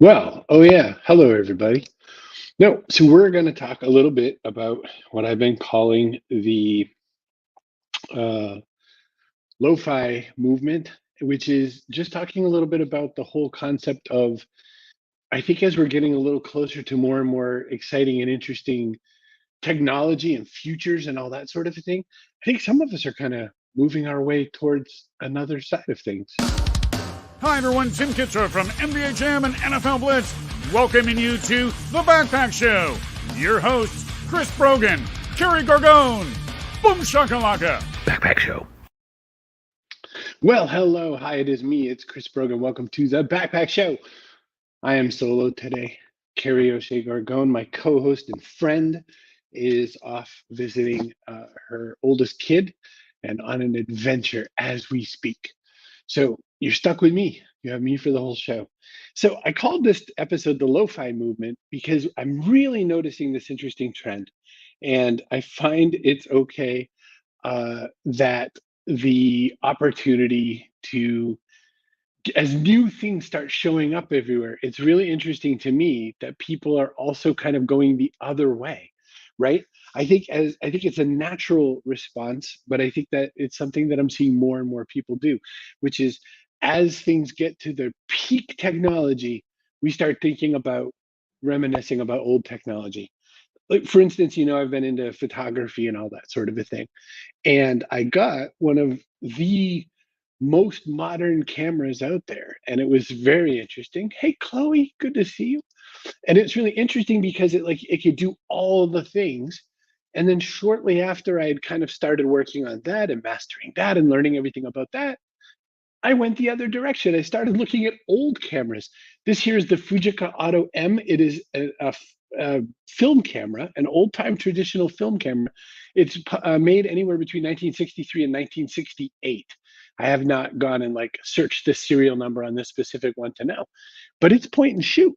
Well, oh yeah. Hello, everybody. No, so we're going to talk a little bit about what I've been calling the uh, lo-fi movement, which is just talking a little bit about the whole concept of, I think as we're getting a little closer to more and more exciting and interesting technology and futures and all that sort of thing, I think some of us are kind of moving our way towards another side of things. Hi everyone, Tim Kitzer from NBA Jam and NFL Blitz, welcoming you to The Backpack Show. Your hosts, Chris Brogan, Kerry Gargone, Boom Shakalaka. Backpack Show. Well, hello. Hi, it is me. It's Chris Brogan. Welcome to The Backpack Show. I am solo today. Kerry Gargone, my co-host and friend, is off visiting her oldest kid and on an adventure as we speak. So you're stuck with me. You have me for the whole show. So I called this episode the Lo-Fi Movement because I'm really noticing this interesting trend. And I find it's okay that the opportunity to, as new things start showing up everywhere, it's really interesting to me that people are also kind of going the other way, right? I think it's a natural response, but I think that it's something that I'm seeing more and more people do, which is as things get to their peak technology, we start thinking about reminiscing about old technology. Like for instance, I've been into photography and all that sort of a thing. And I got one of the most modern cameras out there, and it was very interesting. Hey, Chloe, good to see you. And it's really interesting because it could do all the things. And then shortly after I had kind of started working on that and mastering that and learning everything about that, I went the other direction. I started looking at old cameras. This here is the Fujica Auto M. It is a film camera, an old-time traditional film camera. It's made anywhere between 1963 and 1968. I have not gone and searched the serial number on this specific one to know, but it's point and shoot.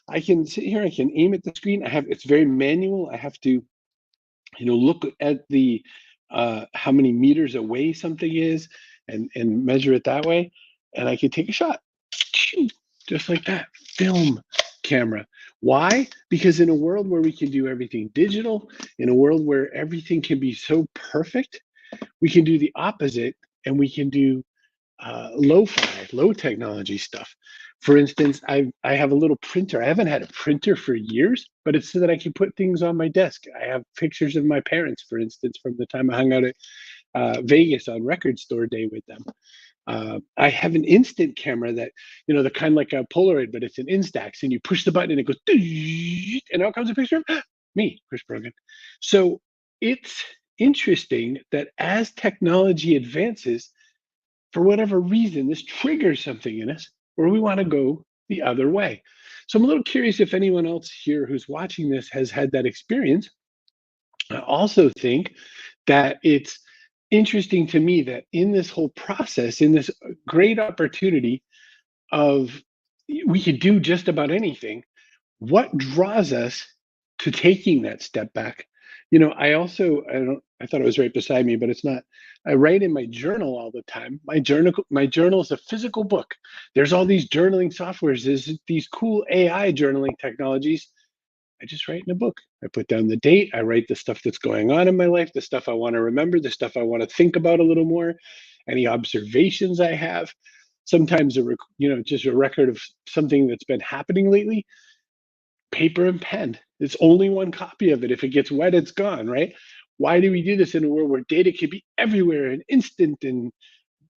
I can sit here, I can aim at the screen. It's very manual. I have to, look at the how many meters away something is and measure it that way. And I can take a shot just like that. Film camera. Why? Because in a world where we can do everything digital, in a world where everything can be so perfect, we can do the opposite and we can do lo-fi, low technology stuff. For instance, I have a little printer. I haven't had a printer for years, but it's so that I can put things on my desk. I have pictures of my parents, for instance, from the time I hung out at Vegas on Record Store Day with them. I have an instant camera that, the kind like a Polaroid, but it's an Instax, and you push the button and it goes, and out comes a picture of me, Chris Brogan. So it's interesting that as technology advances, for whatever reason, this triggers something in us where we want to go the other way. So I'm a little curious if anyone else here who's watching this has had that experience. I also think that it's interesting to me that in this whole process, in this great opportunity of we could do just about anything, what draws us to taking that step back? I thought it was right beside me, but it's not. I write in my journal all the time. My journal is a physical book. There's all these journaling softwares, there's these cool AI journaling technologies. I just write in a book. I put down the date, I write the stuff that's going on in my life, the stuff I want to remember, the stuff I want to think about a little more, any observations I have. Sometimes just a record of something that's been happening lately. Paper and pen. It's only one copy of it. If it gets wet, it's gone, right? Why do we do this in a world where data can be everywhere and instant and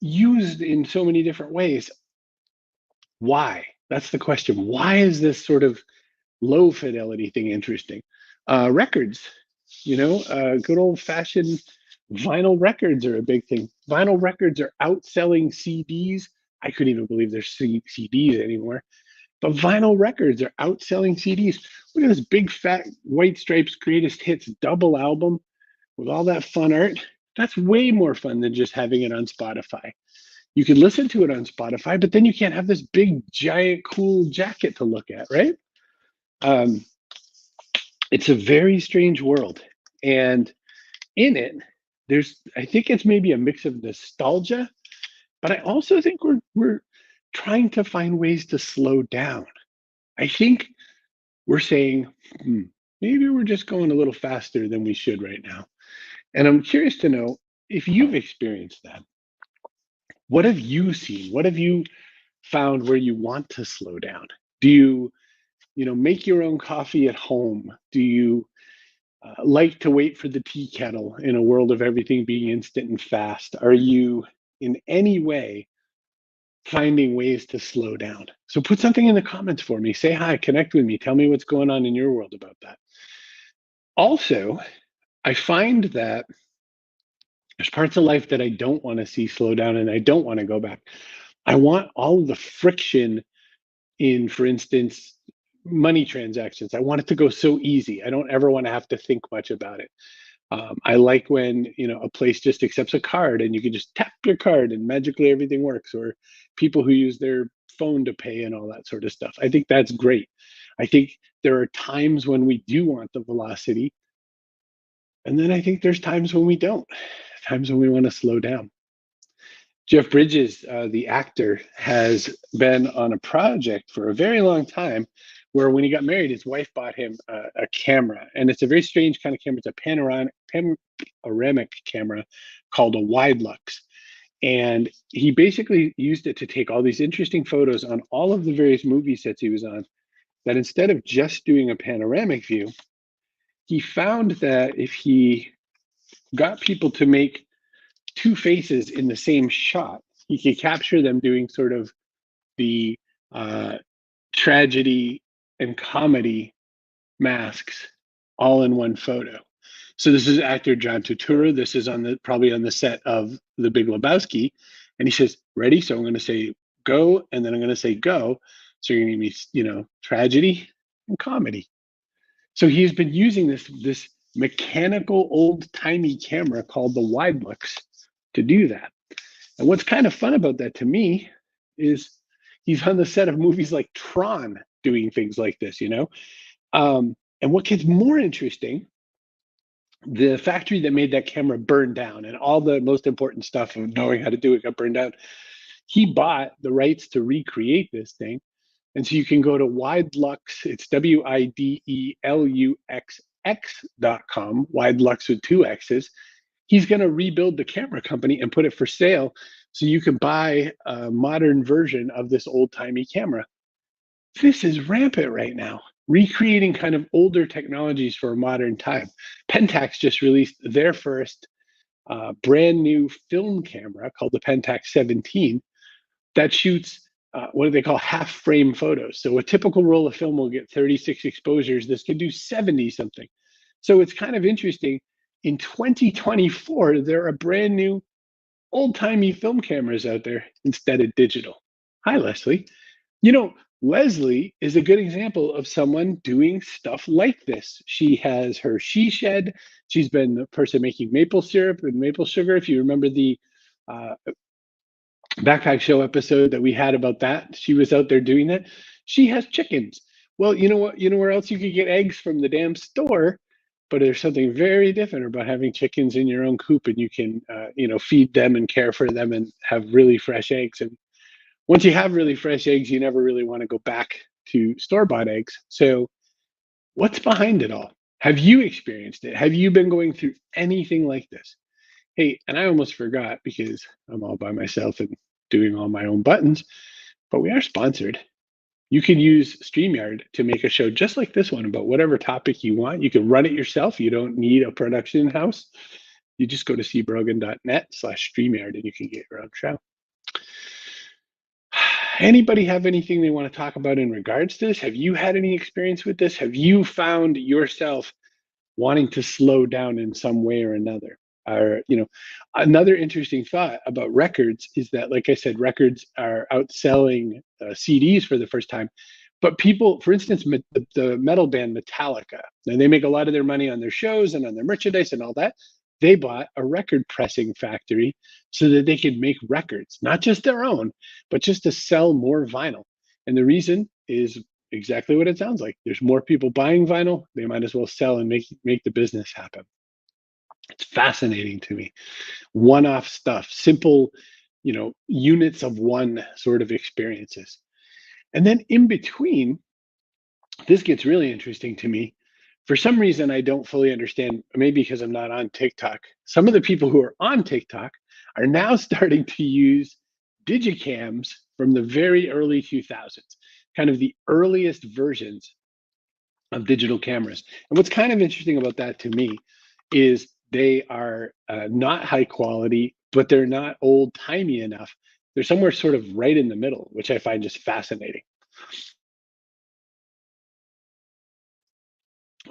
used in so many different ways? Why? That's the question. Why is this sort of low fidelity thing interesting? Records, good old fashioned vinyl records are a big thing. Vinyl records are outselling CDs. I couldn't even believe there's CDs anymore. But vinyl records are outselling CDs. Look at this big fat White Stripes Greatest Hits double album with all that fun art. That's way more fun than just having it on Spotify. You can listen to it on Spotify, but then you can't have this big, giant, cool jacket to look at, right? Um, it's a very strange world. And in it, I think it's maybe a mix of nostalgia, but I also think we're trying to find ways to slow down. I think we're saying, hmm, maybe we're just going a little faster than we should right now. And I'm curious to know if you've experienced that. What have you seen? What have you found where you want to slow down? Do you, make your own coffee at home? Do you like to wait for the tea kettle in a world of everything being instant and fast? Are you in any way finding ways to slow down? So put something in the comments for me. Say hi, connect with me. Tell me what's going on in your world about that. Also, I find that there's parts of life that I don't want to see slow down and I don't want to go back. I want all of the friction in, for instance, money transactions. I want it to go so easy. I don't ever want to have to think much about it. I like when a place just accepts a card and you can just tap your card and magically everything works. Or people who use their phone to pay and all that sort of stuff. I think that's great. I think there are times when we do want the velocity, and then I think there's times when we don't. Times when we want to slow down. Jeff Bridges, the actor, has been on a project for a very long time where when he got married, his wife bought him a camera. And it's a very strange kind of camera. It's a panoramic camera called a wide lux. And he basically used it to take all these interesting photos on all of the various movie sets he was on. That instead of just doing a panoramic view, he found that if he got people to make two faces in the same shot, he could capture them doing sort of the uh, tragedy and comedy masks all in one photo. So this is actor John Turturro. This is probably on the set of The Big Lebowski, and he says, "Ready?" So I'm going to say go, and then I'm going to say go. So you're going to be, tragedy and comedy. So he's been using this mechanical old timey camera called the Wide Lux to do that. And what's kind of fun about that to me is he's on the set of movies like Tron doing things like this. And what gets more interesting, the factory that made that camera burned down, and all the most important stuff of knowing how to do it got burned down. He bought the rights to recreate this thing. And so you can go to Widelux, it's WIDELUXX.com, Widelux with two X's. He's going to rebuild the camera company and put it for sale so you can buy a modern version of this old timey camera. This is rampant right now, recreating kind of older technologies for a modern time. Pentax just released their first brand new film camera called the Pentax 17 that shoots what do they call half frame photos. So a typical roll of film will get 36 exposures. This can do 70 something. So it's kind of interesting. In 2024, there are brand new old timey film cameras out there instead of digital. Hi, Leslie. Leslie is a good example of someone doing stuff like this. She has her she shed. She's been the person making maple syrup and maple sugar. If you remember the uh, Backpack Show episode that we had about that, she was out there doing that. She has chickens. Well, you know what? You know where else you could get eggs from the damn store? But there's something very different about having chickens in your own coop, and you can, feed them and care for them and have really fresh eggs. And once you have really fresh eggs, you never really want to go back to store-bought eggs. So what's behind it all? Have you experienced it? Have you been going through anything like this? Hey, and I almost forgot because I'm all by myself and doing all my own buttons, but we are sponsored. You can use StreamYard to make a show just like this one about whatever topic you want. You can run it yourself. You don't need a production house. You just go to cbrogan.net/StreamYard and you can get your own show. Anybody have anything they want to talk about in regards to this? Have you had any experience with this? Have you found yourself wanting to slow down in some way or another? Or, another interesting thought about records is that, like I said, records are outselling CDs for the first time. But people, for instance, the metal band Metallica, and they make a lot of their money on their shows and on their merchandise and all that. They bought a record pressing factory so that they could make records, not just their own, but just to sell more vinyl. And the reason is exactly what it sounds like. There's more people buying vinyl. They might as well sell and make the business happen. It's fascinating to me. One-off stuff, simple, units of one sort of experiences. And then in between, this gets really interesting to me. For some reason, I don't fully understand, maybe because I'm not on TikTok. Some of the people who are on TikTok are now starting to use digicams from the very early 2000s, kind of the earliest versions of digital cameras. And what's kind of interesting about that to me is they are not high quality, but they're not old timey enough. They're somewhere sort of right in the middle, which I find just fascinating.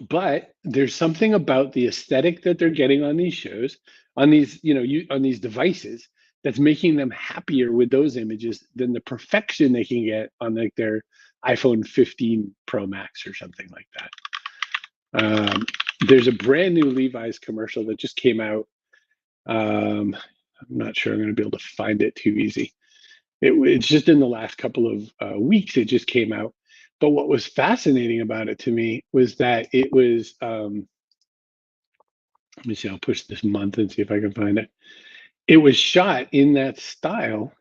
But there's something about the aesthetic that they're getting on these shows, on these, on these devices, that's making them happier with those images than the perfection they can get on like their iPhone 15 Pro Max or something like that. There's a brand new Levi's commercial that just came out. I'm not sure I'm going to be able to find it too easy. It's just in the last couple of weeks, it just came out. But what was fascinating about it to me was that it was, let me see, I'll push this month and see if I can find it. It was shot in that style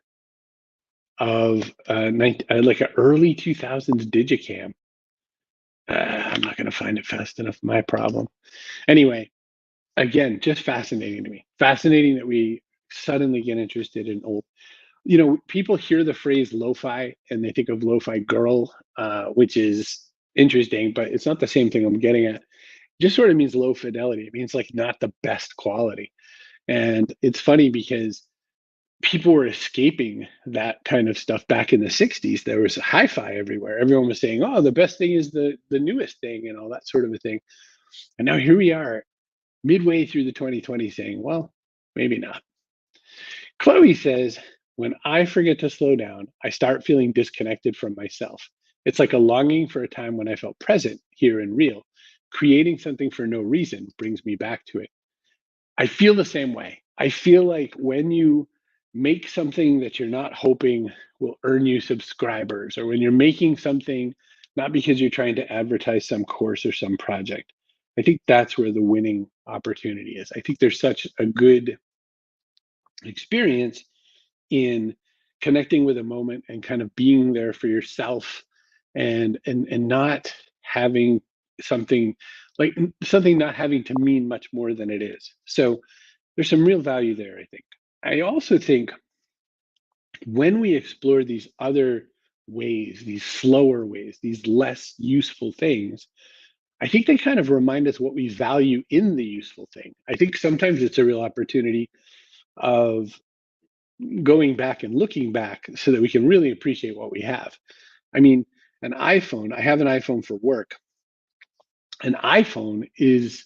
of like an early 2000s Digicam. I'm not going to find it fast enough, my problem. Anyway, again, just fascinating to me. Fascinating that we suddenly get interested in old. People hear the phrase lo-fi and they think of lo-fi girl, which is interesting, but it's not the same thing I'm getting at. It just sort of means low fidelity. It means like not the best quality. And it's funny because people were escaping that kind of stuff back in the 60s. There was hi-fi everywhere. Everyone was saying, oh, the best thing is the newest thing and all that sort of a thing. And now here we are midway through the 2020s saying, well, maybe not. Chloe says, when I forget to slow down, I start feeling disconnected from myself. It's like a longing for a time when I felt present, here and real. Creating something for no reason brings me back to it. I feel the same way. I feel like when you make something that you're not hoping will earn you subscribers, or when you're making something not because you're trying to advertise some course or some project, I think that's where the winning opportunity is. I think there's such a good experience in connecting with a moment and kind of being there for yourself, and not having something something not having to mean much more than it is. So there's some real value there, I think. I also think when we explore these other ways, these slower ways, these less useful things, I think they kind of remind us what we value in the useful thing. I think sometimes it's a real opportunity of going back and looking back so that we can really appreciate what we have. I mean, I have an iPhone for work. An iPhone is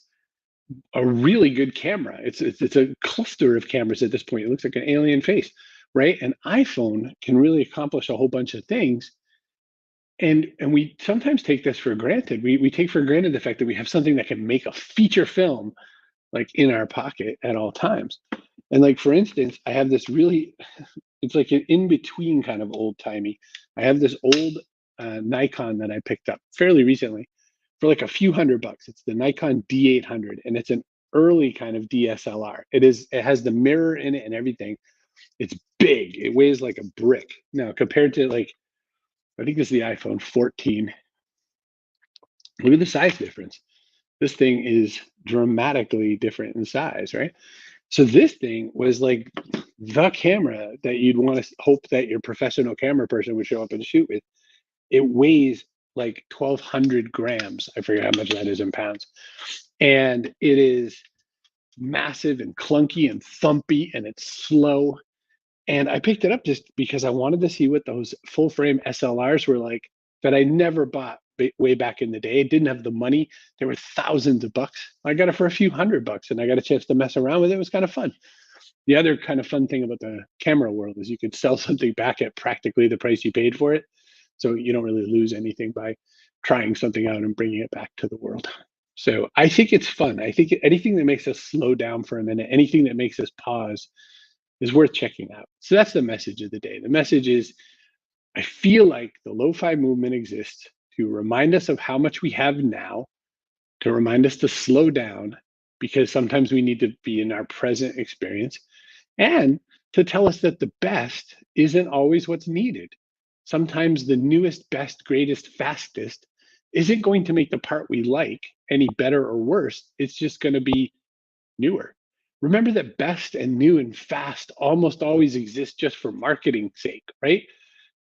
a really good camera. It's a cluster of cameras at this point. It looks like an alien face, right? An iPhone can really accomplish a whole bunch of things. And we sometimes take this for granted. We take for granted the fact that we have something that can make a feature film like in our pocket at all times. And like for instance, I have this really, it's like an in between kind of old timey. I have this old Nikon that I picked up fairly recently for like a few $100. It's the Nikon D800, and it's an early kind of DSLR. It has the mirror in it and everything. It's big. It weighs like a brick. Now compared to like, I think this is the iPhone 14. Look at the size difference. This thing is dramatically different in size, right? So this thing was like the camera that you'd want to hope that your professional camera person would show up and shoot with. It weighs like 1,200 grams. I forget how much that is in pounds. And it is massive and clunky and thumpy, and it's slow. And I picked it up just because I wanted to see what those full frame SLRs were like that I never bought way back in the day. I didn't have the money. They were thousands of bucks. I got it for a few $100 and I got a chance to mess around with it. It was kind of fun. The other kind of fun thing about the camera world is you could sell something back at practically the price you paid for it. So you don't really lose anything by trying something out and bringing it back to the world. So I think it's fun. I think anything that makes us slow down for a minute, anything that makes us pause is worth checking out. So that's the message of the day. The message is, I feel like the lo-fi movement exists to remind us of how much we have now, to remind us to slow down, because sometimes we need to be in our present experience, and to tell us that the best isn't always what's needed. Sometimes the newest, best, greatest, fastest isn't going to make the part we like any better or worse. It's just going to be newer. Remember that best and new and fast almost always exist just for marketing's sake, right?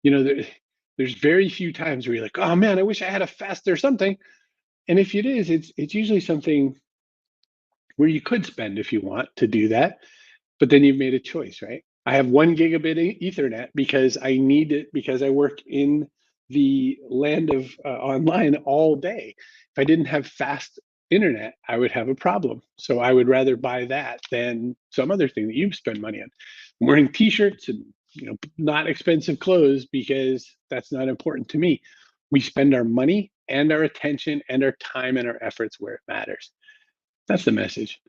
You know, there's very few times where you're like, oh man, I wish I had a faster something. And if it is, it's usually something where you could spend if you want to do that, but then you've made a choice, right? I have 1 gigabit Ethernet because I need it because I work in the land of online all day. If I didn't have fast internet, I would have a problem. So I would rather buy that than some other thing that you spend money on. I'm wearing T-shirts and not expensive clothes because that's not important to me. We spend our money and our attention and our time and our efforts where it matters. That's the message.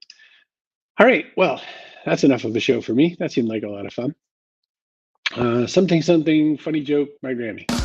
All right, well, that's enough of a show for me. That seemed like a lot of fun. Something, funny joke, my Grammy.